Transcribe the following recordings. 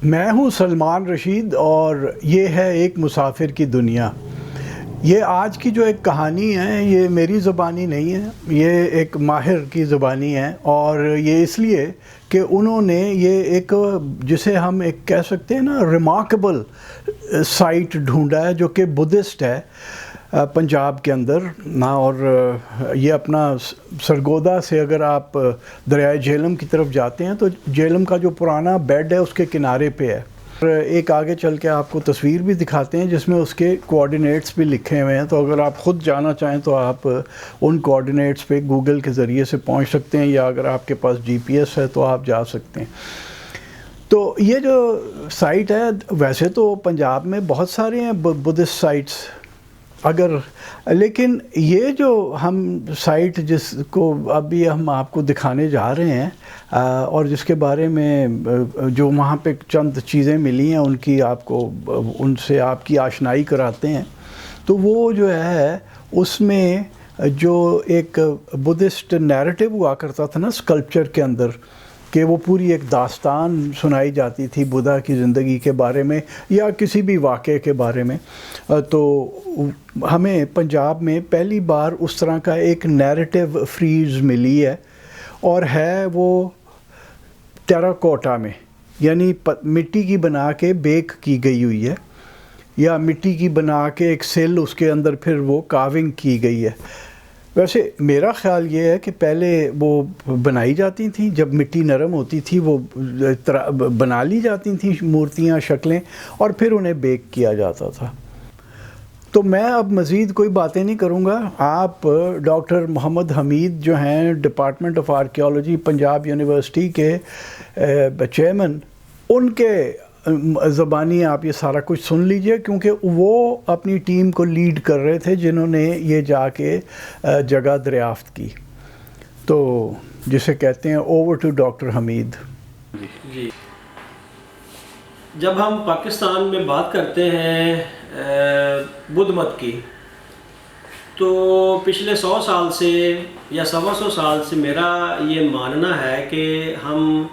मैं हूं सलमान रशीद और ये है एक मुसाफिर की दुनिया। ये आज की जो एक कहानी है ये मेरी ज़बानी नहीं है, ये एक माहिर की ज़बानी है। और ये इसलिए कि उन्होंने ये एक जिसे हम एक कह सकते हैं ना रिमार्केबल साइट ढूंढा है जो कि बुद्धिस्ट है पंजाब के अंदर ना। और ये अपना सरगोदा से अगर आप दरियाए झेलम की तरफ जाते हैं तो झेलम का जो पुराना बेड है उसके किनारे पे है। एक आगे चल के आपको तस्वीर भी दिखाते हैं जिसमें उसके कोऑर्डिनेट्स भी लिखे हुए हैं, तो अगर आप ख़ुद जाना चाहें तो आप उन कोऑर्डिनेट्स पे गूगल के ज़रिए से पहुंच सकते हैं, या अगर आपके पास जीपीएस है तो आप जा सकते हैं। तो ये जो साइट है, वैसे तो पंजाब में बहुत सारे हैं बुद्धिस्ट साइट्स लेकिन ये जो हम साइट जिसको अभी हम आपको दिखाने जा रहे हैं और जिसके बारे में जो वहाँ पे चंद चीज़ें मिली हैं उनकी आपको उनसे आपकी आशनाई कराते हैं, तो वो जो है उसमें जो एक बुद्धिस्ट नैरेटिव हुआ करता था ना स्कल्पचर के अंदर, कि वो पूरी एक दास्तान सुनाई जाती थी बुद्धा की ज़िंदगी के बारे में या किसी भी वाक़े के बारे में। तो हमें पंजाब में पहली बार उस तरह का एक नैरेटिव फ्रीज़ मिली है, और है वो टेराकोटा में, यानी मिट्टी की बना के बेक की गई हुई है, या मिट्टी की बना के एक सेल उसके अंदर फिर वो कार्विंग की गई है। वैसे मेरा ख़्याल ये है कि पहले वो बनाई जाती थी, जब मिट्टी नरम होती थी वो बना ली जाती थी मूर्तियाँ, शक्लें, और फिर उन्हें बेक किया जाता था। तो मैं अब मज़ीद कोई बातें नहीं करूँगा। आप डॉक्टर मोहम्मद हमीद जो हैं department of archaeology Punjab university के चेयरमैन, उनके ज़बानी आप ये सारा कुछ सुन लीजिए, क्योंकि वो अपनी टीम को लीड कर रहे थे जिन्होंने ये जाके जगह दरियाफ्त की। तो जिसे कहते हैं ओवर टू डॉक्टर हमीद जी। जब हम पाकिस्तान में बात करते हैं बुद्ध मत की, तो पिछले 100 साल से या 125 साल से मेरा ये मानना है कि हम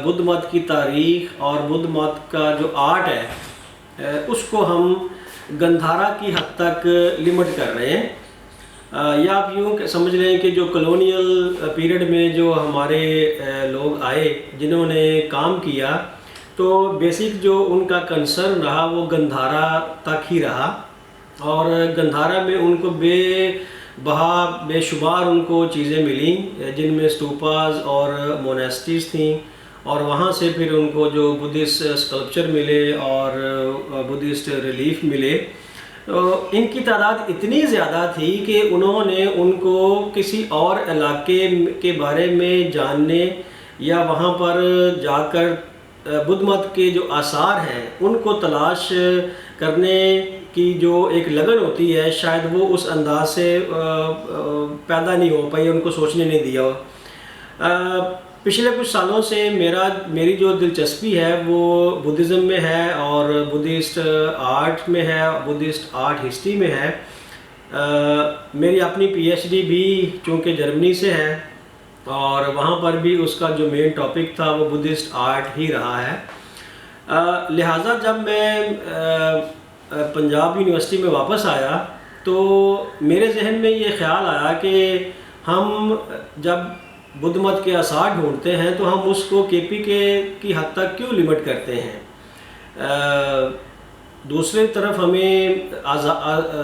बुद्ध मत की तारीख़ और बुद्ध मत का जो आर्ट है उसको हम गंधारा की हद तक लिमिट कर रहे हैं। या आप यूँ समझ लें कि जो कॉलोनियल पीरियड में जो हमारे लोग आए जिन्होंने काम किया, तो बेसिक जो उनका कंसर्न रहा वो गंधारा तक ही रहा, और गंधारा में उनको बेशुमार उनको चीज़ें मिली जिनमें स्तूपाज और मोनेस्ट्रीज थी, और वहाँ से फिर उनको जो बुद्धिस्ट स्कल्पचर मिले और बुद्धिस्ट रिलीफ मिले। तो इनकी तादाद इतनी ज़्यादा थी कि उन्होंने उनको किसी और इलाके के बारे में जानने या वहाँ पर जाकर बुद्ध मत के जो आसार हैं उनको तलाश करने की जो एक लगन होती है, शायद वो उस अंदाज से पैदा नहीं हो पाई, उनको सोचने नहीं दिया। पिछले कुछ सालों से मेरी जो दिलचस्पी है वो बुद्धिज़्म में है और बुद्धिस्ट आर्ट में है, बुद्धिस्ट आर्ट हिस्ट्री में है। मेरी अपनी पीएचडी भी चूँकि जर्मनी से है, और वहाँ पर भी उसका जो मेन टॉपिक था वो बुद्धिस्ट आर्ट ही रहा है। लिहाजा जब मैं पंजाब यूनिवर्सिटी में वापस आया तो मेरे जहन में ये ख्याल आया कि हम जब बुद्ध मत के आसार ढूंढते हैं तो हम उसको केपी की हद तक क्यों लिमिट करते हैं। दूसरी तरफ हमें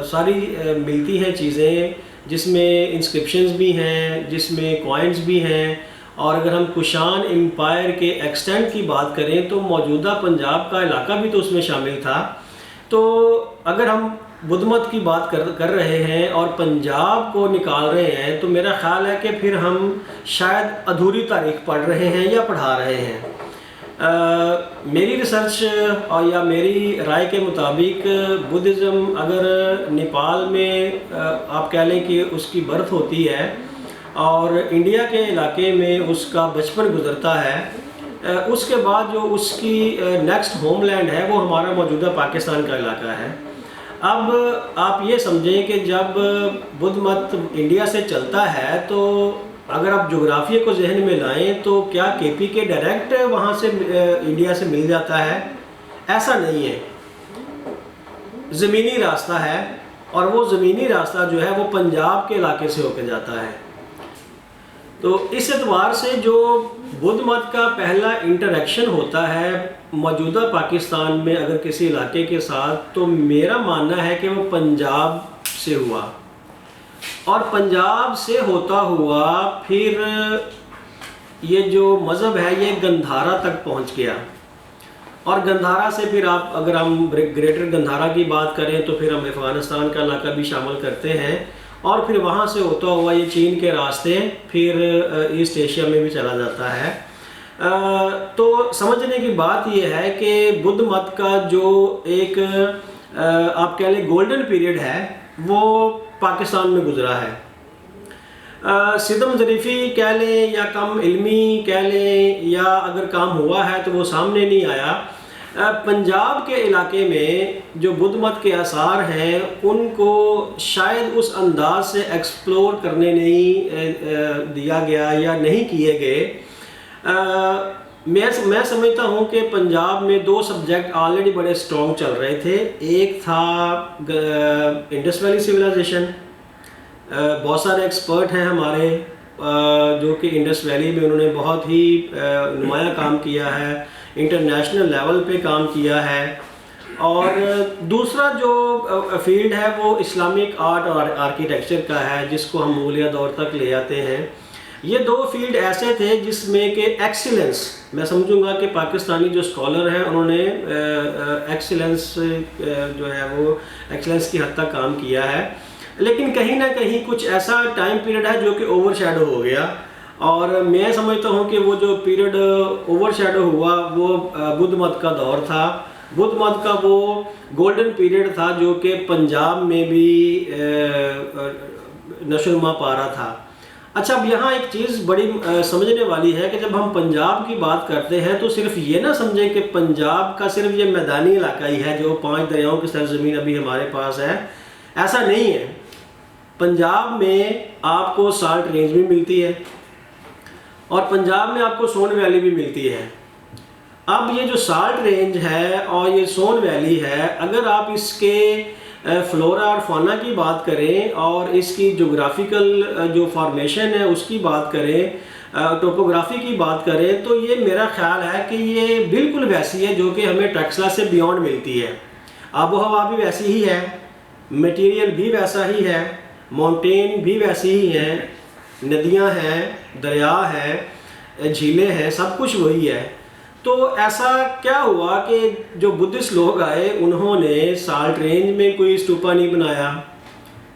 सारी मिलती हैं चीज़ें जिसमें इंस्क्रिप्शंस भी हैं, जिसमें कॉइन्स भी हैं, और अगर हम कुशान एम्पायर के एक्सटेंट की बात करें तो मौजूदा पंजाब का इलाका भी तो उसमें शामिल था। तो अगर हम बुद्ध मत की बात कर रहे हैं और पंजाब को निकाल रहे हैं, तो मेरा ख्याल है कि फिर हम शायद अधूरी तारीख पढ़ रहे हैं या पढ़ा रहे हैं। मेरी रिसर्च और या मेरी राय के मुताबिक बुद्धिज़्म अगर नेपाल में आप कह लें कि उसकी बर्थ होती है और इंडिया के इलाके में उसका बचपन गुजरता है, उसके बाद जो उसकी नेक्स्ट होमलैंड है वो हमारा मौजूदा पाकिस्तान का इलाका है। अब आप ये समझें कि जब बुद्ध मत इंडिया से चलता है तो अगर आप जोग्राफिया को जहन में लाएं तो क्या KPK डायरेक्ट वहाँ से इंडिया से मिल जाता है? ऐसा नहीं है, ज़मीनी रास्ता है, और वो ज़मीनी रास्ता जो है वो पंजाब के इलाके से होकर जाता है। तो इस एतबार से जो बुद्ध मत का पहला इंटरेक्शन होता है मौजूदा पाकिस्तान में अगर किसी इलाके के साथ, तो मेरा मानना है कि वो पंजाब से हुआ, और पंजाब से होता हुआ फिर ये जो मज़हब है ये गंधारा तक पहुंच गया, और गंधारा से फिर आप अगर हम ग्रेटर गंधारा की बात करें तो फिर हम अफ़गानिस्तान का इलाका भी शामिल करते हैं, और फिर वहाँ से होता हुआ ये चीन के रास्ते फिर ईस्ट एशिया में भी चला जाता है। तो समझने की बात ये है कि बुद्ध मत का जो एक आप कह लें गोल्डन पीरियड है वो पाकिस्तान में गुजरा है। सिदम ज़रीफ़ी कह लें या कम इल्मी कह लें, या अगर काम हुआ है तो वो सामने नहीं आया। पंजाब के इलाके में जो बुद्ध मत के आसार हैं उनको शायद उस अंदाज से एक्सप्लोर करने नहीं दिया गया या नहीं किए गए। मैं समझता हूँ कि पंजाब में दो सब्जेक्ट ऑलरेडी बड़े स्ट्रॉन्ग चल रहे थे। एक था इंडस वैली सिविलाइजेशन, बहुत सारे एक्सपर्ट हैं हमारे जो कि इंडस वैली में उन्होंने बहुत ही नुमाया काम किया है, इंटरनेशनल लेवल पे काम किया है। और दूसरा जो फील्ड है वो इस्लामिक आर्ट और आर्किटेक्चर का है, जिसको हम मुगलिया दौर तक ले आते हैं। ये दो फील्ड ऐसे थे जिसमें कि एक्सीलेंस, मैं समझूंगा कि पाकिस्तानी जो स्कॉलर हैं उन्होंने एक्सीलेंस जो है वो एक्सीलेंस की हद तक काम किया है, लेकिन कहीं ना कहीं कुछ ऐसा टाइम पीरियड है जो कि ओवरशैडो हो गया। और मैं समझता हूँ कि वो जो पीरियड ओवरशैडो हुआ वो बुद्ध मत का दौर था। बुद्ध मत का वो गोल्डन पीरियड था जो कि पंजाब में भी नशोनुमा पा रहा था। अच्छा, अब यहाँ एक चीज़ बड़ी समझने वाली है कि जब हम पंजाब की बात करते हैं तो सिर्फ ये ना समझें कि पंजाब का सिर्फ ये मैदानी इलाका ही है जो 5 दरियाओं की सरजमीन अभी हमारे पास है, ऐसा नहीं है। पंजाब में आपको साल्ट रेंज भी मिलती है और पंजाब में आपको सोन वैली भी मिलती है। अब ये जो साल्ट रेंज है और ये सोन वैली है, अगर आप इसके फ्लोरा और फौना की बात करें और इसकी जोग्राफिकल जो फॉर्मेशन है उसकी बात करें, टोपोग्राफी की बात करें, तो ये मेरा ख्याल है कि ये बिल्कुल वैसी है जो कि हमें टेक्सला से बियॉन्ड मिलती है। आबो हवा भी वैसी ही है, मटेरियल भी वैसा ही है, माउंटेन भी वैसी ही हैं, नदियां हैं, दरिया है, झीलें हैं, सब कुछ वही है। तो ऐसा क्या हुआ कि जो बुद्धिस्ट लोग आए उन्होंने साल्ट रेंज में कोई स्तूपा नहीं बनाया,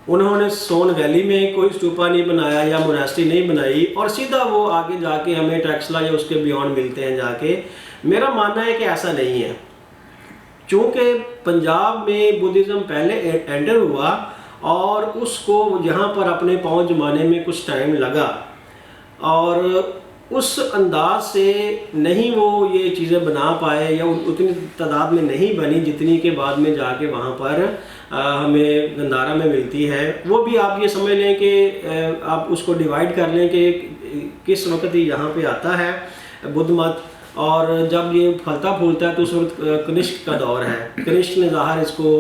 उन्होंने सोन वैली में कोई स्तूपा नहीं बनाया या मोनेस्ट्री नहीं बनाई, और सीधा वो आगे जाके हमें टेक्सला या उसके बियॉन्ड मिलते हैं जाके। मेरा मानना है कि ऐसा नहीं है, चूँकि पंजाब में बुद्धिज़्म पहले एंटर हुआ और उसको यहाँ पर अपने पाँव जमाने में कुछ टाइम लगा, और उस अंदाज से नहीं वो ये चीज़ें बना पाए या उतनी तादाद में नहीं बनी जितनी के बाद में जाके वहाँ पर हमें गंधारा में मिलती है। वो भी आप ये समझ लें कि आप उसको डिवाइड कर लें कि किस वक्त ही यहाँ पे आता है बुद्ध मत, और जब ये फलता फूलता है तो उस वक्त कनिष्क का दौर है। कनिष्क ने ज़ाहिर इसको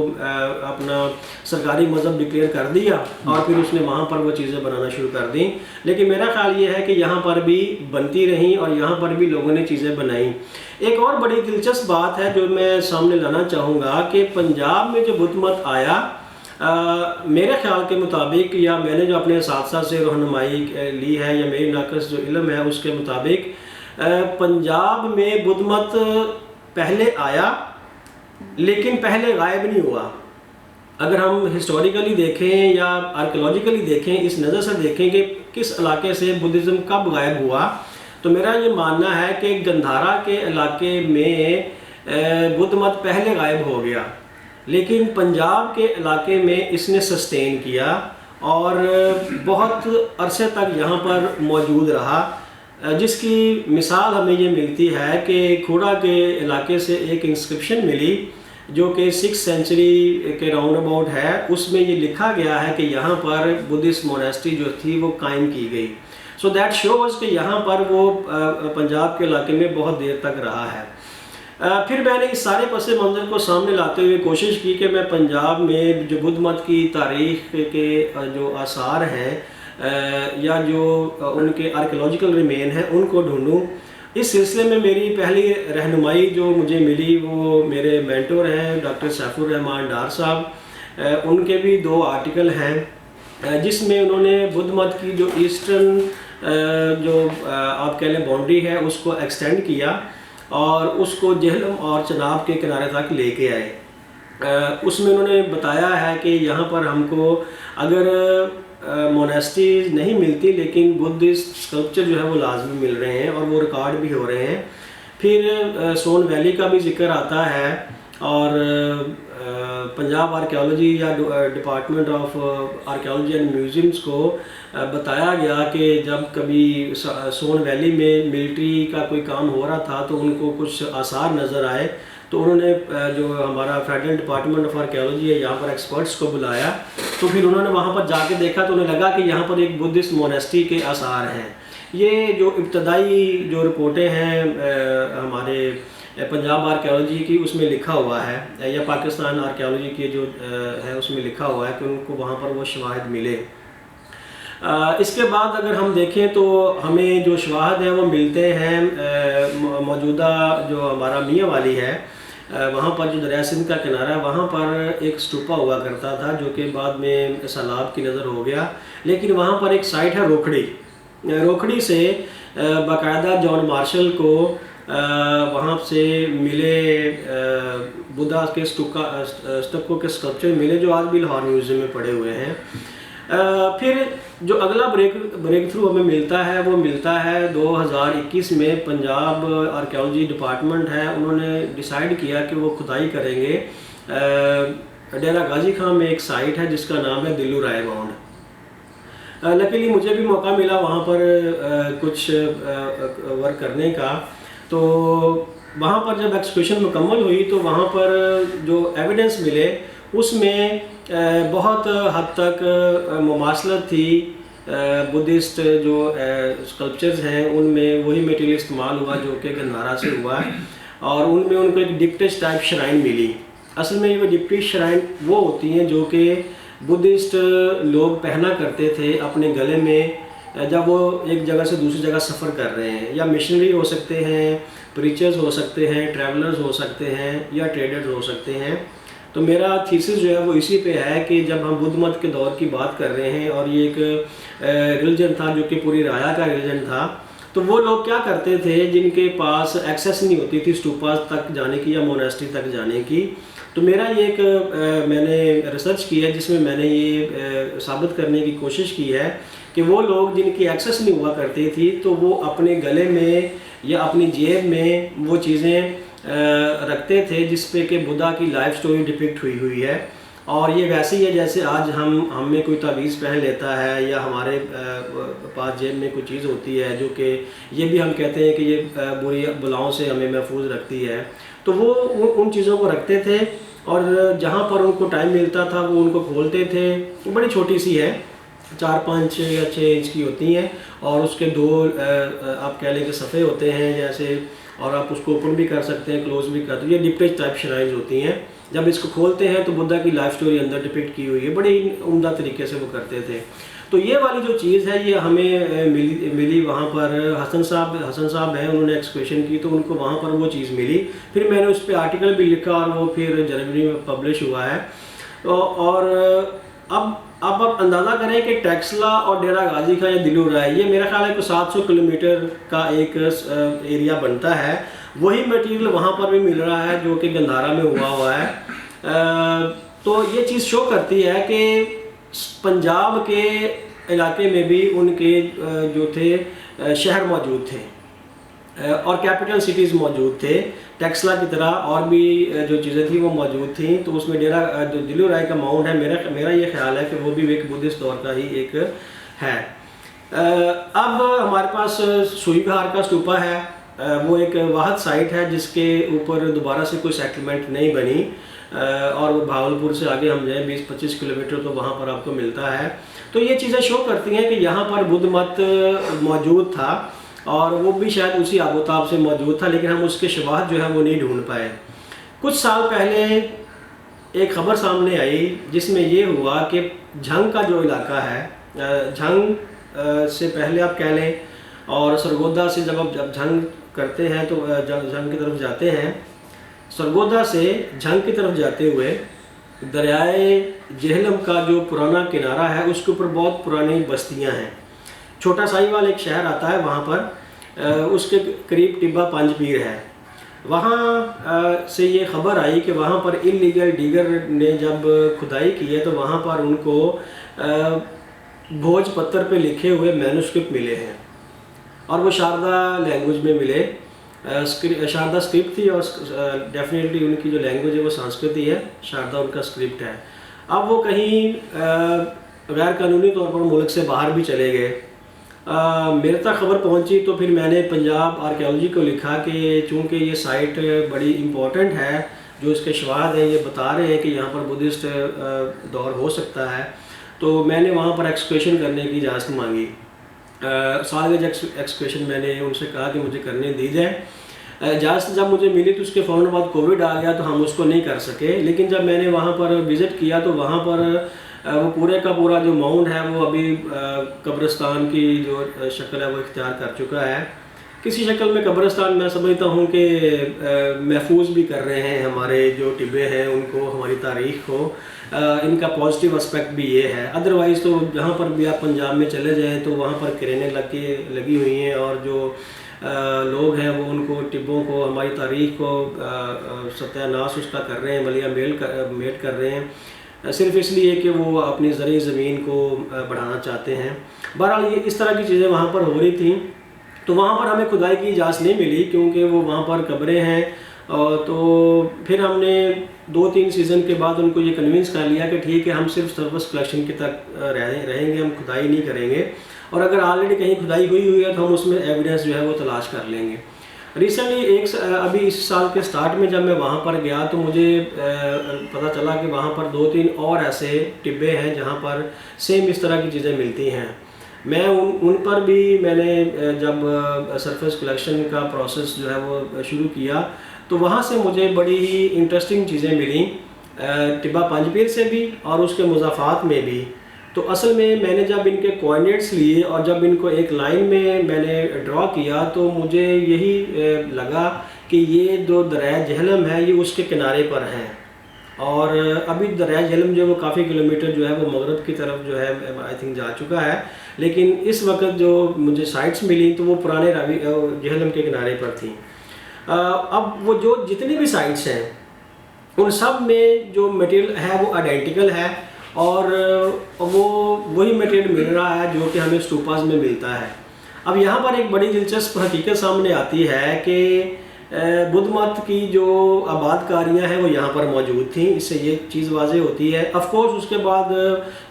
अपना सरकारी मज़हब डिक्लेयर कर दिया और फिर उसने वहाँ पर वो चीज़ें बनाना शुरू कर दी। लेकिन मेरा ख्याल ये है कि यहाँ पर भी बनती रहीं और यहाँ पर भी लोगों ने चीज़ें बनाई। एक और बड़ी दिलचस्प बात है जो मैं सामने लाना चाहूँगा कि पंजाब में जो बुद्ध मत आया, मेरे ख्याल के मुताबिक, या मैंने जो अपने साथ से रहनुमाई ली है या मेरी नाक़िस जो इल्म है उसके मुताबिक, पंजाब में बुद्ध मत पहले आया लेकिन पहले गायब नहीं हुआ। अगर हम हिस्टोरिकली देखें या आर्कियोलॉजिकली देखें, इस नज़र से देखें कि किस इलाके से बुद्धिज़्म कब गायब हुआ, तो मेरा ये मानना है कि गंधारा के इलाके में बुद्ध मत पहले गायब हो गया, लेकिन पंजाब के इलाके में इसने सस्टेन किया और बहुत अरसे तक यहाँ पर मौजूद रहा, जिसकी मिसाल हमें ये मिलती है कि खोड़ा के इलाके से एक इंस्क्रिप्शन मिली जो कि 6th सेंचुरी के राउंड अबाउट है। उसमें ये लिखा गया है कि यहाँ पर बुद्धिस्ट मोनेस्ट्री जो थी वो कायम की गई। सो दैट शोज़ कि यहाँ पर वो पंजाब के इलाके में बहुत देर तक रहा है। फिर मैंने इस सारे पस मंज़र को सामने लाते हुए कोशिश की कि मैं पंजाब में जो बुद्ध मत की तारीख़ के जो आसार हैं या जो उनके आर्कियोलॉजिकल रिमेन हैं उनको ढूंढूं। इस सिलसिले में मेरी पहली रहनुमाई जो मुझे मिली वो मेरे मेंटोर हैं डॉक्टर सैफुर रहमान डार साहब। उनके भी 2 आर्टिकल हैं जिसमें उन्होंने बुद्ध मत की जो ईस्टर्न जो आप कह लें बाउंड्री है उसको एक्सटेंड किया और उसको जेहलम और चनाब के किनारे तक लेके आए। उसमें उन्होंने बताया है कि यहाँ पर हमको अगर मोनेस्ट्रीज नहीं मिलती लेकिन बुद्धिस्ट स्कल्पचर जो है वो लाजमी मिल रहे हैं और वो रिकॉर्ड भी हो रहे हैं। फिर सोन वैली का भी जिक्र आता है और पंजाब आर्कियोलॉजी या department of archaeology and museums को बताया गया कि जब कभी सोन वैली में मिलिट्री का कोई काम हो रहा था तो उनको कुछ आसार नज़र आए तो उन्होंने जो हमारा फेडरल डिपार्टमेंट ऑफ आर्कियोलॉजी है यहाँ पर एक्सपर्ट्स को बुलाया। तो फिर उन्होंने वहाँ पर जाके देखा तो उन्हें लगा कि यहाँ पर एक बुद्धिस्ट मोनेस्ट्री के आसार हैं। ये जो इब्तदाई जो रिपोर्टें हैं हमारे पंजाब आर्कियोलॉजी की उसमें लिखा हुआ है या पाकिस्तान आर्कियोलॉजी की जो है उसमें लिखा हुआ है कि उनको वहाँ पर वो शवाहिद मिले। इसके बाद अगर हम देखें तो हमें जो शवाहिद हैं वो मिलते हैं मौजूदा जो हमारा मियाँ वाली है वहाँ पर जो दरिया सिंध का किनारा है वहाँ पर एक स्टूपा हुआ करता था जो कि बाद में सैलाब की नज़र हो गया। लेकिन वहाँ पर एक साइट है रोखड़ी से बाकायदा जॉन मार्शल को वहाँ से मिले बुद्धा के स्टुको के स्कल्पचर मिले जो आज भी लाहौर म्यूज़ियम में पड़े हुए हैं। फिर जो अगला ब्रेक थ्रू हमें मिलता है 2021 में पंजाब आर्कियोलॉजी डिपार्टमेंट है उन्होंने डिसाइड किया कि वो खुदाई करेंगे डेरा गाजी खां में एक साइट है जिसका नाम है दिल्लू राय बाउंड। लकीली मुझे भी मौका मिला वहाँ पर कुछ वर्क करने का। तो वहाँ पर जब एक्सकर्शन मुकम्मल हुई तो वहाँ पर जो एविडेंस मिले उसमें बहुत हद तक मुमासलत थी। बुद्धिस्ट जो स्कल्पचर्स हैं उनमें वही मटेरियल इस्तेमाल हुआ जो कि गंधारा से हुआ है और उनमें उनको एक डिप्टिश टाइप श्राइन मिली। असल में ये डिप्टिश श्राइन वो होती हैं जो कि बुद्धिस्ट लोग पहना करते थे अपने गले में जब वो एक जगह से दूसरी जगह सफ़र कर रहे हैं, या मिशनरी हो सकते हैं, प्रीचर्स हो सकते हैं, ट्रैवलर्स हो सकते हैं या ट्रेडर्स हो सकते हैं। तो मेरा थीसिस जो है वो इसी पे है कि जब हम बुद्ध मत के दौर की बात कर रहे हैं और ये एक रिलीजन था जो कि पूरी राया का रिलीजन था, तो वो लोग क्या करते थे जिनके पास एक्सेस नहीं होती थी स्टूपास तक जाने की या मोनेस्ट्री तक जाने की। तो मेरा ये एक मैंने रिसर्च की है जिसमें मैंने ये साबित करने की कोशिश की है कि वो लोग जिनकी एक्सेस नहीं हुआ करती थी तो वो अपने गले में या अपनी जेब में वो चीज़ें रखते थे जिस पे कि बुद्धा की लाइफ स्टोरी डिपिक्ट हुई है। और ये वैसे ही है जैसे आज हम में कोई तावीज़ पहन लेता है या हमारे पास जेब में कोई चीज़ होती है जो कि ये भी हम कहते हैं कि ये बुरी बलाओं से हमें महफूज रखती है। तो वो उन चीज़ों को रखते थे और जहाँ पर उनको टाइम मिलता था वो उनको खोलते थे। बड़ी छोटी सी है, 4, 5 या 6 इंच की होती हैं और उसके 2 आप कह लें कि सफ़े होते हैं जैसे, और आप उसको ओपन भी कर सकते हैं, क्लोज भी कर। तो ये डिप्टिश टाइप श्राइन्स होती हैं। जब इसको खोलते हैं तो बुद्धा की लाइफ स्टोरी अंदर डिपिक्ट की हुई है, बड़ी उम्दा तरीके से वो करते थे। तो ये वाली जो चीज़ है ये हमें मिली वहाँ पर। हसन साहब हैं, उन्होंने एक्सकर्शन की तो उनको वहाँ पर वो चीज़ मिली। फिर मैंने उस पर आर्टिकल भी लिखा और वो फिर जनवरी में पब्लिश हुआ है। और अब आप अंदाज़ा करें कि टेक्सला और डेरा गाजी खां या दिल्लू राय ये मेरा ख्याल है कि 700 किलोमीटर का एक एरिया बनता है। वही मटेरियल वहाँ पर भी मिल रहा है जो कि गंधारा में हुआ है। तो ये चीज़ शो करती है कि पंजाब के इलाके में भी उनके जो थे शहर मौजूद थे और कैपिटल सिटीज़ मौजूद थे। टेक्सला की तरह और भी जो चीज़ें थी वो मौजूद थी। तो उसमें डेरा जो दिल्लू राय का माउंट है, मेरा ये ख्याल है कि वो भी एक बुद्धिस्ट दौर का ही एक है। अब हमारे पास सुई विहार का स्तूपा है, वो एक वाहद साइट है जिसके ऊपर दोबारा से कोई सेटलमेंट नहीं बनी। और भावलपुर से आगे हम जाएँ 20-25 किलोमीटर तो वहाँ पर आपको मिलता है। तो ये चीज़ें शो करती हैं कि यहाँ पर बुद्ध मत मौजूद था और वो भी शायद उसी आबोताब से मौजूद था, लेकिन हम उसके शवाहद जो है वो नहीं ढूंढ पाए। कुछ साल पहले एक खबर सामने आई जिसमें ये हुआ कि झंग का जो इलाका है, झंग से पहले आप कह लें, और सरगोदा से जब झंग करते हैं तो झंग की तरफ जाते हैं, सरगोदा से झंग की तरफ जाते हुए दरियाए जेहलम का जो पुराना किनारा है उसके ऊपर बहुत पुरानी बस्तियां हैं। छोटा साहिवाल एक शहर आता है वहाँ पर, उसके करीब टिब्बा पंज पीर है। वहाँ से ये खबर आई कि वहाँ पर इलीगल डिगर ने जब खुदाई की है तो वहाँ पर उनको भोज पत्थर पे लिखे हुए मैन्युस्क्रिप्ट मिले हैं और वो शारदा लैंग्वेज में मिले। शारदा स्क्रिप्ट थी और डेफिनेटली उनकी जो लैंग्वेज है वो संस्कृत ही है, शारदा उनका स्क्रिप्ट है। अब वो कहीं गैर कानूनी तौर पर मुल्क से बाहर भी चले गए। मेरे तक खबर पहुंची तो फिर मैंने पंजाब आर्कियोलॉजी को लिखा कि चूँकि ये साइट बड़ी इम्पोर्टेंट है, जो इसके शवाहद हैं ये बता रहे हैं कि यहाँ पर बुद्धिस्ट दौर हो सकता है, तो मैंने वहाँ पर एक्सकवेशन करने की इजाज़त मांगी। सालगज एक्सकवेशन मैंने उनसे कहा कि मुझे करने दी जाए। इजाज़त जब मुझे मिली तो उसके फ़ौरन बाद कोविड आ गया तो हम उसको नहीं कर सके। लेकिन जब मैंने वहाँ पर विज़िट किया तो वहाँ पर वो पूरे का पूरा जो माउंट है वो अभी कब्रिस्तान की जो शक्ल है वो इख्तियार कर चुका है। किसी शक्ल में कब्रिस्तान मैं समझता हूँ कि महफूज भी कर रहे हैं हमारे जो टिब्बे हैं उनको, हमारी तारीख़ को। इनका पॉजिटिव एस्पेक्ट भी ये है। अदरवाइज़ तो जहाँ पर भी आप पंजाब में चले जाएँ तो वहाँ पर क्रेनें लगी हुई हैं और जो लोग हैं वो उनको टिब्बों को, हमारी तारीख़ को सत्यानाश उसका कर रहे हैं, मलिया मेट कर रहे हैं, सिर्फ इसलिए कि वो अपनी ज़रूरी ज़मीन को बढ़ाना चाहते हैं। बहरहाल ये इस तरह की चीज़ें वहाँ पर हो रही थी। तो वहाँ पर हमें खुदाई की इजाज़त नहीं मिली क्योंकि वो वहाँ पर कब्रें हैं। तो फिर हमने 2-3 सीज़न के बाद उनको ये कन्विंस कर लिया कि ठीक है, हम सिर्फ सरफेस कलेक्शन के तक रहेंगे, हम खुदाई नहीं करेंगे, और अगर ऑलरेडी कहीं खुदाई हुई है तो हम उसमें एविडेंस जो है वो तलाश कर लेंगे। रिसेंटली अभी इस साल के स्टार्ट में जब मैं वहाँ पर गया तो मुझे पता चला कि वहाँ पर 2-3 और ऐसे टिब्बे हैं जहाँ पर सेम इस तरह की चीज़ें मिलती हैं। मैं उन पर भी मैंने जब सरफेस कलेक्शन का प्रोसेस जो है वो शुरू किया तो वहाँ से मुझे बड़ी ही इंटरेस्टिंग चीज़ें मिली, टिब्बा पंजपीर से भी और उसके मुज़ाफ़ात में भी। तो असल में मैंने जब इनके कोऑर्डिनेट्स लिए और जब इनको एक लाइन में मैंने ड्रॉ किया तो मुझे यही लगा कि ये जो दरिया जेहलम है ये उसके किनारे पर है, और अभी दरिया जेहलम जो वो काफ़ी किलोमीटर जो है वो मगरब की तरफ जो है आई थिंक जा चुका है। लेकिन इस वक्त जो मुझे साइट्स मिली तो वो पुराने रावी जेहलम के किनारे पर थी। अब वो जो जितनी भी साइट्स हैं उन सब में जो मटेरियल है वो आइडेंटिकल है और वो वही मटेरियल मिल रहा है जो कि हमें स्टूपास में मिलता है। अब यहाँ पर एक बड़ी दिलचस्प हकीकत सामने आती है कि बुद्ध मत की जो आबादकारियाँ हैं वो यहाँ पर मौजूद थी, इससे ये चीज़ वाज़ेह होती है। ऑफ कोर्स उसके बाद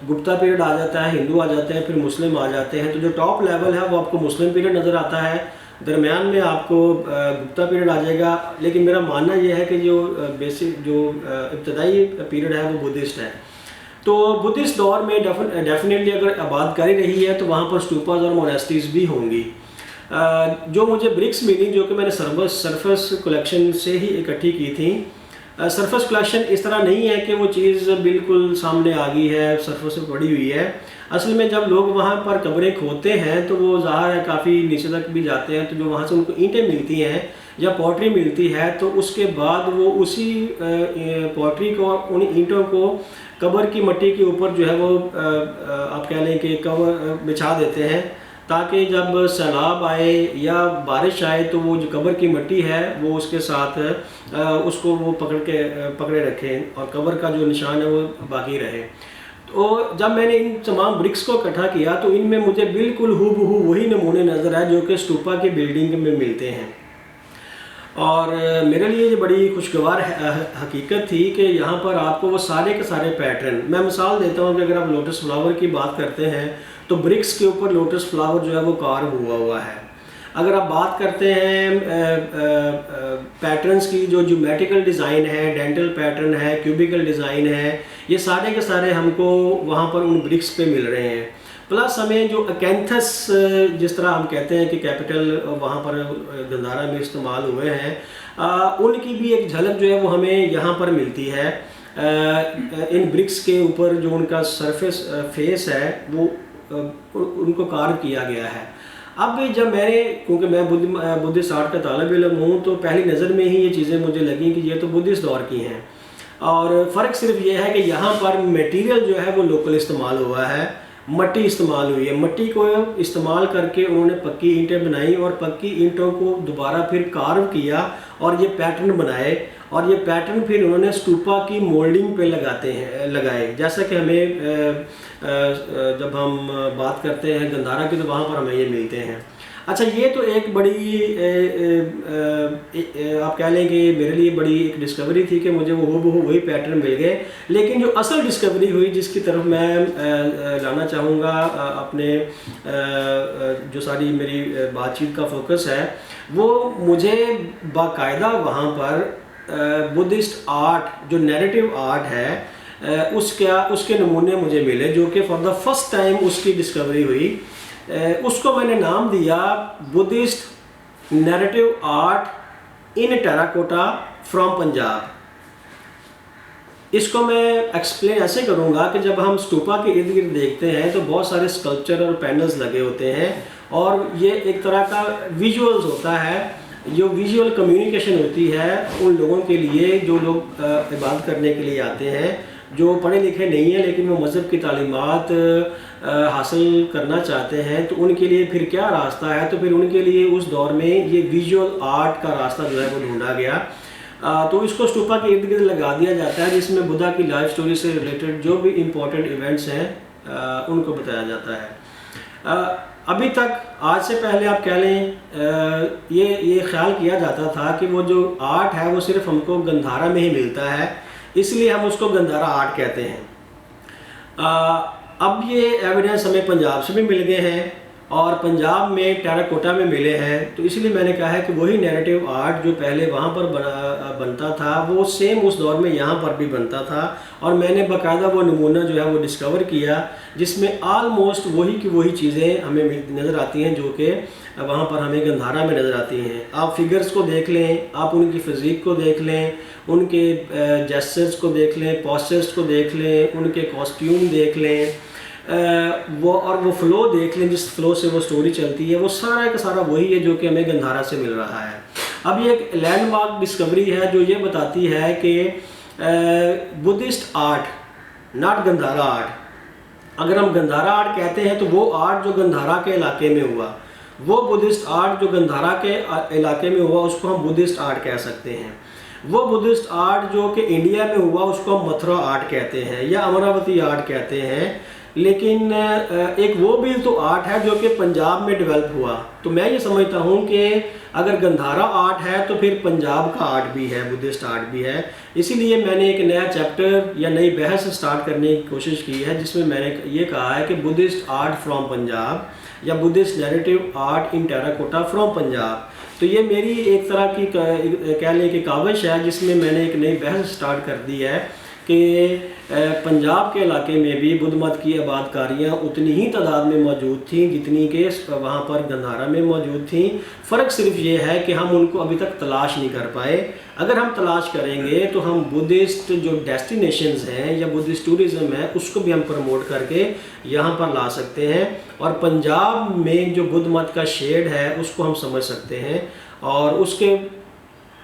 गुप्ता पीरियड आ जाता है, हिंदू आ जाते हैं, फिर मुस्लिम आ जाते हैं, तो जो टॉप लेवल है वो आपको मुस्लिम पीरियड नज़र आता है, दरमियान में आपको गुप्ता पीरियड आ जाएगा। लेकिन मेरा मानना यह है कि जो बेसिक जो इब्तदाई पीरियड है वो बुद्धिस्ट है। तो बुद्धिस्ट दौर में डेफिनेटली अगर आबादकारी रही है तो वहाँ पर स्टूपास और मोनेस्ट्रीज भी होंगी। जो मुझे ब्रिक्स मिली जो कि मैंने सरफेस कलेक्शन से ही इकट्ठी की थी। सरफेस कलेक्शन इस तरह नहीं है कि वो चीज़ बिल्कुल सामने आ गई है, सरफेस पे पड़ी हुई है। असल में जब लोग वहाँ पर कब्रें खोदते हैं तो वो ज़ाहिर है काफ़ी नीचे तक भी जाते हैं, तो जो वहाँ से उनको ईंटें मिलती हैं या पॉटरी मिलती है तो उसके बाद वो उसी पॉटरी को, उन ईंटों को कब्र की मिट्टी के ऊपर जो है वो आप कह लें कि कवर बिछा देते हैं, ताकि जब सैलाब आए या बारिश आए तो वो जो कब्र की मिट्टी है वो उसके साथ उसको वो पकड़े रखें और कब्र का जो निशान है वो बाकी रहे। तो जब मैंने इन तमाम ब्रिक्स को इकट्ठा किया तो इनमें मुझे बिल्कुल हूबहू वही नमूने नज़र आए जो कि स्टूपा की बिल्डिंग में मिलते हैं। और मेरे लिए ये बड़ी खुशगवार हकीकत थी कि यहाँ पर आपको वो सारे के सारे पैटर्न, मैं मिसाल देता हूँ कि अगर आप लोटस फ्लावर की बात करते हैं तो ब्रिक्स के ऊपर लोटस फ्लावर जो है वो कार्व हुआ है। अगर आप बात करते हैं पैटर्न्स की, जो ज्योमेट्रिकल डिज़ाइन है, डेंटल पैटर्न है, क्यूबिकल डिज़ाइन है, ये सारे के सारे हमको वहाँ पर उन ब्रिक्स पे मिल रहे हैं। प्लस हमें जो अकेंथस, जिस तरह हम कहते हैं कि कैपिटल वहाँ पर गंधारा में इस्तेमाल हुए हैं, उनकी भी एक झलक जो है वो हमें यहाँ पर मिलती है। इन ब्रिक्स के ऊपर जो उनका सरफेस फेस है वो उनको कार्व किया गया है। अब जब मैंने, क्योंकि मैं बुद्धिस्ट आर्ट का तालिब इल्म हूँ, तो पहली नज़र में ही ये चीज़ें मुझे लगी कि ये तो बुद्धिस्ट दौर की हैं। और फ़र्क सिर्फ ये है कि यहाँ पर मटेरियल जो है वो लोकल इस्तेमाल हुआ है, मट्टी इस्तेमाल हुई है। मट्टी को इस्तेमाल करके उन्होंने पक्की ईंटें बनाई और पक्की ईंटों को दोबारा फिर कार्व किया और ये पैटर्न बनाए, और ये पैटर्न फिर उन्होंने स्तूपा की मोल्डिंग पे लगाए। जैसा कि हमें जब हम बात करते हैं गंधारा की तो वहाँ पर हमें ये मिलते हैं। अच्छा, ये तो एक बड़ी आप कह लें कि मेरे लिए बड़ी एक डिस्कवरी थी कि मुझे वो वही पैटर्न मिल गए। लेकिन जो असल डिस्कवरी हुई, जिसकी तरफ मैं लाना चाहूँगा अपने जो सारी मेरी बातचीत का फोकस है, वो मुझे बाकायदा वहाँ पर बुद्धिस्ट आर्ट, जो नैरेटिव आर्ट है, उसके नमूने मुझे मिले, जो कि फॉर द फर्स्ट टाइम उसकी डिस्कवरी हुई। उसको मैंने नाम दिया Buddhist narrative art in terracotta from Punjab. इसको मैं एक्सप्लेन ऐसे करूँगा कि जब हम स्तूपा के इर्द गिर्द देखते हैं तो बहुत सारे स्कल्पचर और पैनल्स लगे होते हैं, और ये एक तरह का विजुअल्स होता है, जो विजुअल कम्युनिकेशन होती है उन लोगों के लिए जो लोग इबादत करने के लिए आते हैं, जो पढ़े लिखे नहीं हैं लेकिन वो मज़हब की तालीमात हासिल करना चाहते हैं। तो उनके लिए फिर क्या रास्ता है, तो फिर उनके लिए उस दौर में ये विजुअल आर्ट का रास्ता जो है वो ढूंढा गया। तो इसको स्तूपा के इर्द गिर्द लगा दिया जाता है, जिसमें बुद्धा की लाइफ स्टोरी से रिलेटेड जो भी इम्पोर्टेंट इवेंट्स हैं उनको बताया जाता है। अभी तक, आज से पहले आप कह लें, ये ख्याल किया जाता था कि वो जो आर्ट है वो सिर्फ हमको गंधारा में ही मिलता है, इसलिए हम उसको गंधारा आर्ट कहते हैं। अब ये एविडेंस हमें पंजाब से भी मिल गए हैं और पंजाब में टेराकोटा में मिले हैं, तो इसलिए मैंने कहा है कि वही नैरेटिव आर्ट जो पहले वहाँ पर बनता था वो सेम उस दौर में यहाँ पर भी बनता था। और मैंने बाकायदा वो नमूना जो है वो डिस्कवर किया, जिसमें आलमोस्ट वही की वही चीज़ें हमें नज़र आती हैं जो कि वहाँ पर हमें गंधारा में नज़र आती हैं। आप फिगर्स को देख लें, आप उनकी फिज़िक को देख लें, उनके जेस्चर्स को देख लें, पोस्चर्स को देख लें, उनके कॉस्ट्यूम देख लें, वो फ़्लो देख लें, जिस फ़्लो से वो स्टोरी चलती है, वो सारा का सारा वही है जो कि हमें गंधारा से मिल रहा है। अब ये एक लैंडमार्क डिस्कवरी है जो ये बताती है कि Buddhist art, not Gandhara art. अगर हम गंधारा आर्ट कहते हैं तो वो आर्ट जो गंधारा के इलाके में हुआ, वो बुद्धिस्ट आर्ट जो गंधारा के इलाके में हुआ, उसको हम बुद्धिस्ट आर्ट कह सकते हैं। वो बुद्धिस्ट आर्ट जो कि इंडिया में हुआ, उसको हम मथुरा आर्ट कहते हैं या अमरावती आर्ट कहते हैं। लेकिन एक वो भी तो आर्ट है जो कि पंजाब में डेवलप हुआ। तो मैं ये समझता हूँ कि अगर गंधारा आर्ट है तो फिर पंजाब का आर्ट भी है, बुद्धिस्ट आर्ट भी है। इसीलिए मैंने एक नया चैप्टर या नई बहस स्टार्ट करने की कोशिश की है, जिसमें मैंने ये कहा है कि बुद्धिस्ट आर्ट फ्रॉम पंजाब या Buddhist narrative art in terracotta from Punjab. तो ये मेरी एक तरह की कह लें कि काविश है, जिसमें मैंने एक नई बहस स्टार्ट कर दी है कि पंजाब के इलाके में भी बुद्ध मत की आबादकारियाँ उतनी ही तादाद में मौजूद थीं जितनी कि वहाँ पर गंधारा में मौजूद थीं। फ़र्क सिर्फ ये है कि हम उनको अभी तक तलाश नहीं कर पाए। अगर हम तलाश करेंगे तो हम बुद्धिस्ट जो डेस्टिनेशंस हैं या बुद्धिस्ट टूरिज़्म है उसको भी हम प्रमोट करके यहाँ पर ला सकते हैं, और पंजाब में जो बुद्ध मत का शेड है उसको हम समझ सकते हैं। और उसके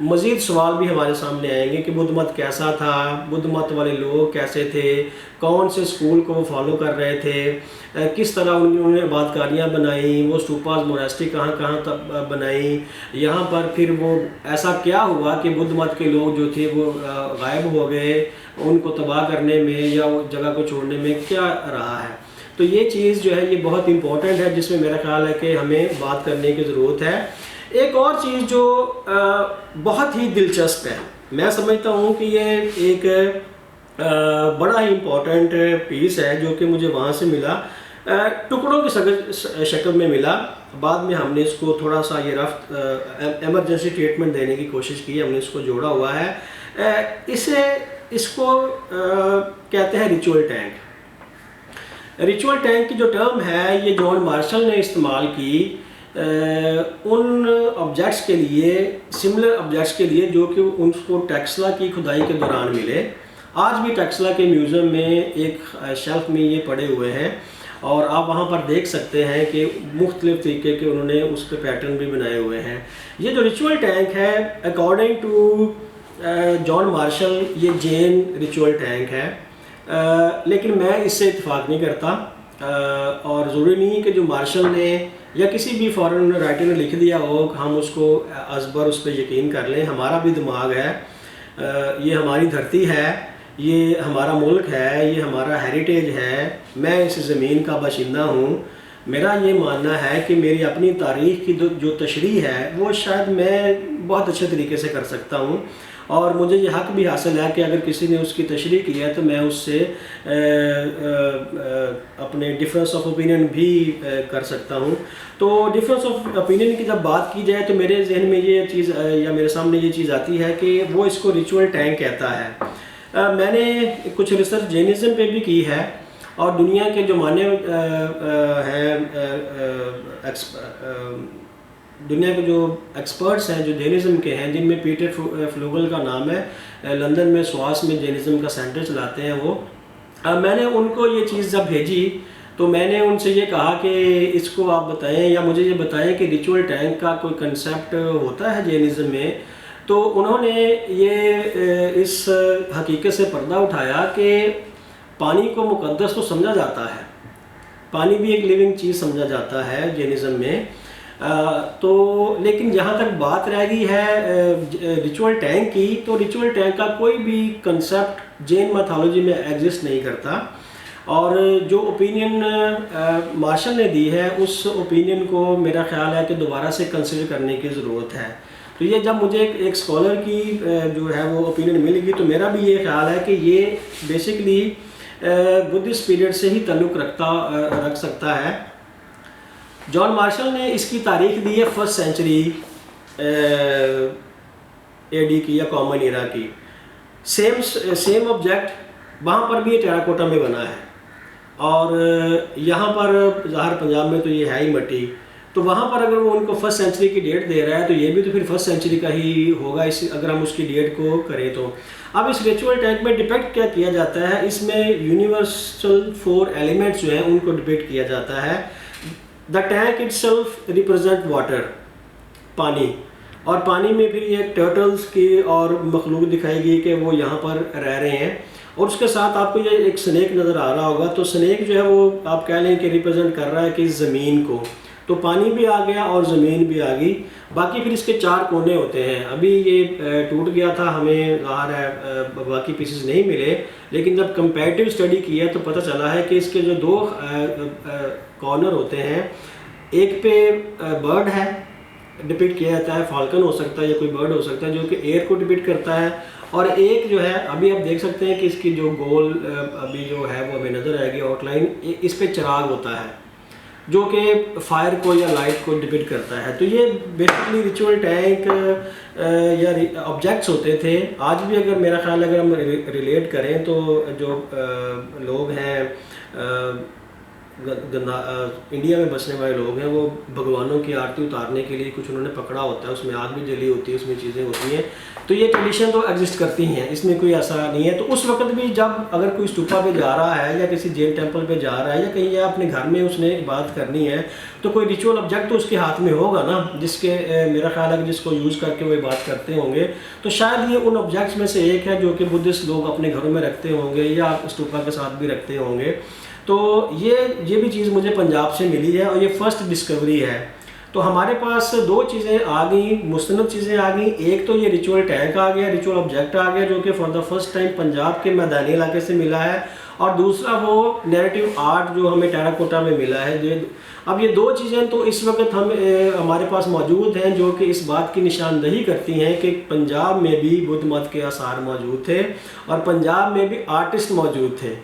मज़ीद सवाल भी हमारे सामने आएंगे कि बुद्ध मत कैसा था, बुद्ध मत वाले लोग कैसे थे, कौन से स्कूल को वो फॉलो कर रहे थे, किस तरह उन्होंने आबादकारियाँ बनाई, वो स्टूपास मोनेस्ट्री कहाँ कहाँ बनाई, यहाँ पर फिर वो ऐसा क्या हुआ कि बुद्ध मत के लोग जो थे वो गायब हो गए, उनको तबाह करने में या वो जगह को छोड़ने में क्या रहा है। तो ये चीज़ जो है ये बहुत इम्पोर्टेंट है, जिसमें मेरा ख्याल है कि हमें बात करने की ज़रूरत है। एक और चीज़ जो बहुत ही दिलचस्प है, मैं समझता हूँ कि ये एक बड़ा ही इम्पोर्टेंट पीस है जो कि मुझे वहाँ से मिला। टुकड़ों की शक्ल में मिला। बाद में हमने इसको थोड़ा सा ये रफ एमरजेंसी ट्रीटमेंट देने की कोशिश की, हमने इसको जोड़ा हुआ है। इसको कहते हैं रिचुअल टैंक। रिचुअल टैंक की जो टर्म है ये जॉन मार्शल ने इस्तेमाल की उन ऑब्जेक्ट्स के लिए, सिमिलर ऑब्जेक्ट्स के लिए जो कि उनको टेक्सला की खुदाई के दौरान मिले। आज भी टेक्सला के म्यूज़ियम में एक शेल्फ में ये पड़े हुए हैं और आप वहाँ पर देख सकते हैं कि मुख्तलिफ तरीके के उन्होंने उस पर पैटर्न भी बनाए हुए हैं। ये जो रिचुअल टैंक है अकॉर्डिंग टू जॉन मार्शल ये जैन रिचुअल टैंक है, लेकिन मैं इससे इत्तेफाक नहीं करता। और ज़रूरी नहीं कि जो मार्शल ने या किसी भी फॉरेन राइटर ने लिख दिया हो हम उसको अज़बर उस पर यकीन कर लें। हमारा भी दिमाग है, ये हमारी धरती है, ये हमारा मुल्क है, ये हमारा हेरिटेज है। मैं इस ज़मीन का बाशिंदा हूँ। मेरा ये मानना है कि मेरी अपनी तारीख़ की जो तशरीह है वो शायद मैं बहुत अच्छे तरीके से कर सकता हूँ और मुझे ये हक़ भी हासिल है कि अगर किसी ने उसकी तशरीह की है तो मैं उससे अपने डिफरेंस ऑफ ओपिनियन भी कर सकता हूँ। तो डिफरेंस ऑफ ओपिनियन की जब बात की जाए तो मेरे जहन में ये चीज़ या मेरे सामने ये चीज़ आती है कि वो इसको रिचुअल टैंक कहता है। मैंने कुछ रिसर्च जैनिज़्म पे भी की है और दुनिया के जो माने हैं दुनिया के जो एक्सपर्ट्स हैं जो जैनिज़्म के हैं, जिनमें पीटर फ्लूगल का नाम है, लंदन में स्वास में जैनिज़्म का सेंटर चलाते हैं वो। मैंने उनको ये चीज़ जब भेजी तो मैंने उनसे ये कहा कि इसको आप बताएं या मुझे ये बताएं कि रिचुअल टैंक का कोई कंसेप्ट होता है जैनिज़्म में। तो उन्होंने ये इस हकीकत से पर्दा उठाया कि पानी को मुक़द्दस तो समझा जाता है, पानी भी एक लिविंग चीज़ समझा जाता है जैनिज़्म में। तो लेकिन जहाँ तक बात रह गई है रिचुअल टैंक की, तो रिचुअल टैंक का कोई भी कंसेप्ट जैन मैथोलॉजी में एग्जिस्ट नहीं करता और जो ओपिनियन मार्शल ने दी है उस ओपिनियन को मेरा ख्याल है कि दोबारा से कंसिडर करने की ज़रूरत है। तो ये जब मुझे एक स्कॉलर की जो है वो ओपिनियन मिलेगी तो मेरा भी ये ख्याल है कि ये बेसिकली बुद्धिस्ट पीरियड से ही ताल्लुक़ रख सकता है। जॉन मार्शल ने इसकी तारीख दी है 1st सेंचुरी एडी की या कॉमन एरा की। सेम ऑब्जेक्ट वहाँ पर भी टेराकोटा में बना है और यहाँ पर ज़ाहिर पंजाब में तो ये है ही मट्टी, तो वहाँ पर अगर वो उनको 1st सेंचुरी की डेट दे रहा है तो ये भी तो फिर 1st सेंचुरी का ही होगा इस अगर हम उसकी डेट को करें तो। अब इस रिचुअल टैंक में डिपेक्ट क्या किया जाता है, इसमें यूनिवर्सल 4 एलिमेंट्स जो हैं उनको डिपेक्ट किया जाता है। The tank itself represent water, पानी, और पानी में फिर ये टर्टल्स की और मखलूक दिखाई गई कि वो यहाँ पर रह रहे हैं और उसके साथ आपको ये एक स्नेक नज़र आ रहा होगा। तो स्नेक जो है वो आप कह लें कि रिप्रेजेंट कर रहा है कि ज़मीन को, तो पानी भी आ गया और ज़मीन भी आ गई। बाकी फिर इसके 4 कोने होते हैं। अभी ये टूट गया था, हमें ज़ाहिर है बाकी पीसेस नहीं मिले, लेकिन जब कंपैरेटिव स्टडी की है तो पता चला है कि इसके जो 2 कॉर्नर होते हैं, एक पे बर्ड है डिपिक्ट किया जाता है, फाल्कन हो सकता है या कोई बर्ड हो सकता है जो कि एयर को डिपिक्ट करता है, और एक जो है अभी आप देख सकते हैं कि इसकी जो गोल अभी जो है वो हमें नज़र आएगी आउटलाइन, इस पे चिराग होता है जो कि फायर को या लाइट को डिपिक्ट करता है। तो ये बेसिकली रिचुअल टैंक या ऑब्जेक्ट्स होते थे। आज भी अगर मेरा ख्याल अगर हम रिलेट करें तो जो लोग हैं इंडिया में बसने वाले लोग हैं वो भगवानों की आरती उतारने के लिए कुछ उन्होंने पकड़ा होता है, उसमें आग भी जली होती है, उसमें चीज़ें होती हैं। तो ये ट्रेडिशन तो एग्जिस्ट करती हैं, इसमें कोई ऐसा नहीं है। तो उस वक्त भी जब अगर कोई स्तूपा पे जा रहा है या किसी जैन टेम्पल पे जा रहा है या कहीं या अपने घर में उसने इबादत करनी है तो कोई रिचुअल ऑब्जेक्ट तो उसके हाथ में होगा ना, जिसके मेरा ख्याल है कि जिसको यूज़ करके वो इबादत करते होंगे। तो शायद ये उन ऑब्जेक्ट्स में से एक है जो कि बुद्धिस्ट लोग अपने घरों में रखते होंगे या स्तूपा के साथ भी रखते होंगे। तो ये भी चीज़ मुझे पंजाब से मिली है और ये फर्स्ट डिस्कवरी है। तो हमारे पास 2 चीज़ें आ गई, मुस्तनद चीज़ें आ गई। एक तो ये रिचुअल टैंक आ गया, रिचुअल ऑब्जेक्ट आ गया जो कि for the first time Punjab के मैदानी इलाके से मिला है, और दूसरा वो नैरेटिव आर्ट जो हमें टेराकोटा में मिला है। अब ये 2 चीज़ें तो इस वक्त हमारे पास मौजूद हैं जो कि इस बात की निशानदही करती हैं कि पंजाब में भी बुद्ध मत के आसार मौजूद थे और पंजाब में भी आर्टिस्ट मौजूद थे।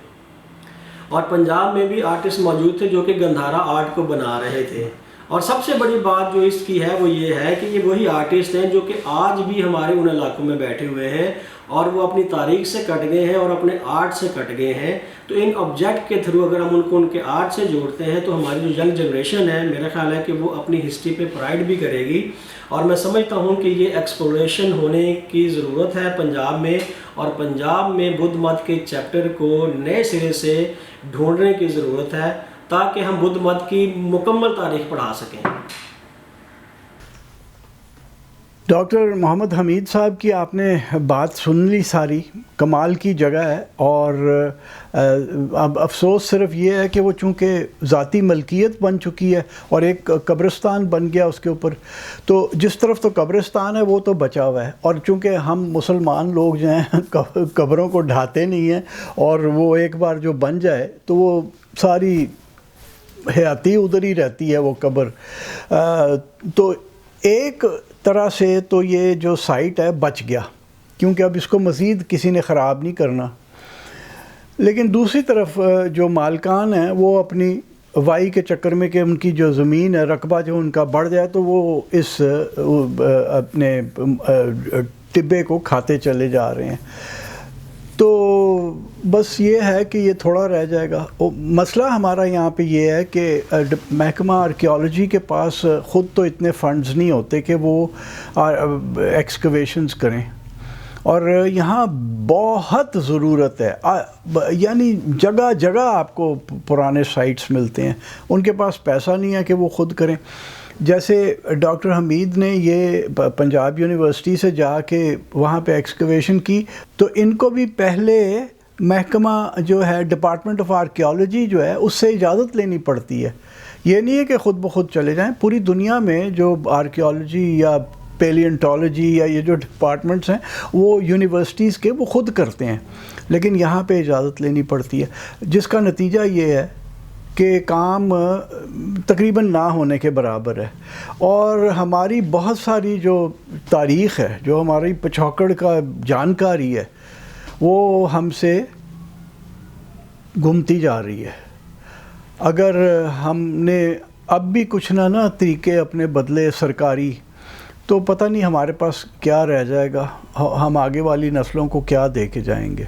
और पंजाब में भी आर्टिस्ट मौजूद थे जो कि गंधारा आर्ट को बना रहे थे। और सबसे बड़ी बात जो इसकी है वो ये है कि ये वही आर्टिस्ट हैं जो कि आज भी हमारे उन इलाकों में बैठे हुए हैं और वो अपनी तारीख से कट गए हैं और अपने आर्ट से कट गए हैं। तो इन ऑब्जेक्ट के थ्रू अगर हम उनको उनके आर्ट से जोड़ते हैं तो हमारी जो यंग जनरेशन है, मेरा ख्याल है कि वो अपनी हिस्ट्री पे प्राइड भी करेगी। और मैं समझता हूँ कि ये एक्सप्लोरेशन होने की ज़रूरत है पंजाब में, और पंजाब में बुद्ध मत के चैप्टर को नए सिरे से ढूंढने की ज़रूरत है ताकि हम बुद्ध मत की मुकम्मल तारीख पढ़ा सकें। डॉक्टर मोहम्मद हमीद साहब की आपने बात सुन ली सारी, कमाल की जगह है। और अब अफसोस सिर्फ ये है कि वो चूँकि ज़ाती मलकियत बन चुकी है और एक कब्रिस्तान बन गया उसके ऊपर, तो जिस तरफ तो कब्रिस्तान है वो तो बचा हुआ है। और चूँकि हम मुसलमान लोग जो हैं कब्रों को ढाते नहीं हैं, और वो एक बार जो बन जाए तो वो सारी हयाती उधर ही रहती है वो कब्र। तो एक तरह से तो ये जो साइट है बच गया, क्योंकि अब इसको मज़ीद किसी ने ख़राब नहीं करना। लेकिन दूसरी तरफ जो मालकान हैं वो अपनी वाई के चक्कर में कि उनकी जो ज़मीन है, रकबा जो उनका बढ़ जाए, तो वो इस अपने टिब्बे को खाते चले जा रहे हैं। तो बस ये है कि ये थोड़ा रह जाएगा। मसला हमारा यहाँ पे ये है कि महकमा आर्कियोलॉजी के पास ख़ुद तो इतने फंड्स नहीं होते कि वो एक्सकवेशंस करें, और यहाँ बहुत ज़रूरत है। यानी जगह जगह आपको पुराने साइट्स मिलते हैं, उनके पास पैसा नहीं है कि वो ख़ुद करें। जैसे डॉक्टर हमीद ने ये पंजाब यूनिवर्सिटी से जाके वहाँ पे एक्सकवेशन की, तो इनको भी पहले महकमा जो है डिपार्टमेंट ऑफ आर्कियोलॉजी जो है उससे इजाज़त लेनी पड़ती है। ये नहीं है कि ख़ुद ब खुद चले जाएं। पूरी दुनिया में जो आर्कियोलॉजी या पेलियंटोलॉजी या ये जो डिपार्टमेंट्स हैं वो यूनिवर्सिटीज़ के वो ख़ुद करते हैं, लेकिन यहाँ पे इजाज़त लेनी पड़ती है, जिसका नतीजा ये है कि काम तकरीबन ना होने के बराबर है। और हमारी बहुत सारी जो तारीख़ है, जो हमारी पिछोकड़ का जानकारी है, वो हमसे घुमती जा रही है। अगर हमने अब भी कुछ ना तरीके अपने बदले सरकारी, तो पता नहीं हमारे पास क्या रह जाएगा, हम आगे वाली नस्लों को क्या दे के जाएंगे।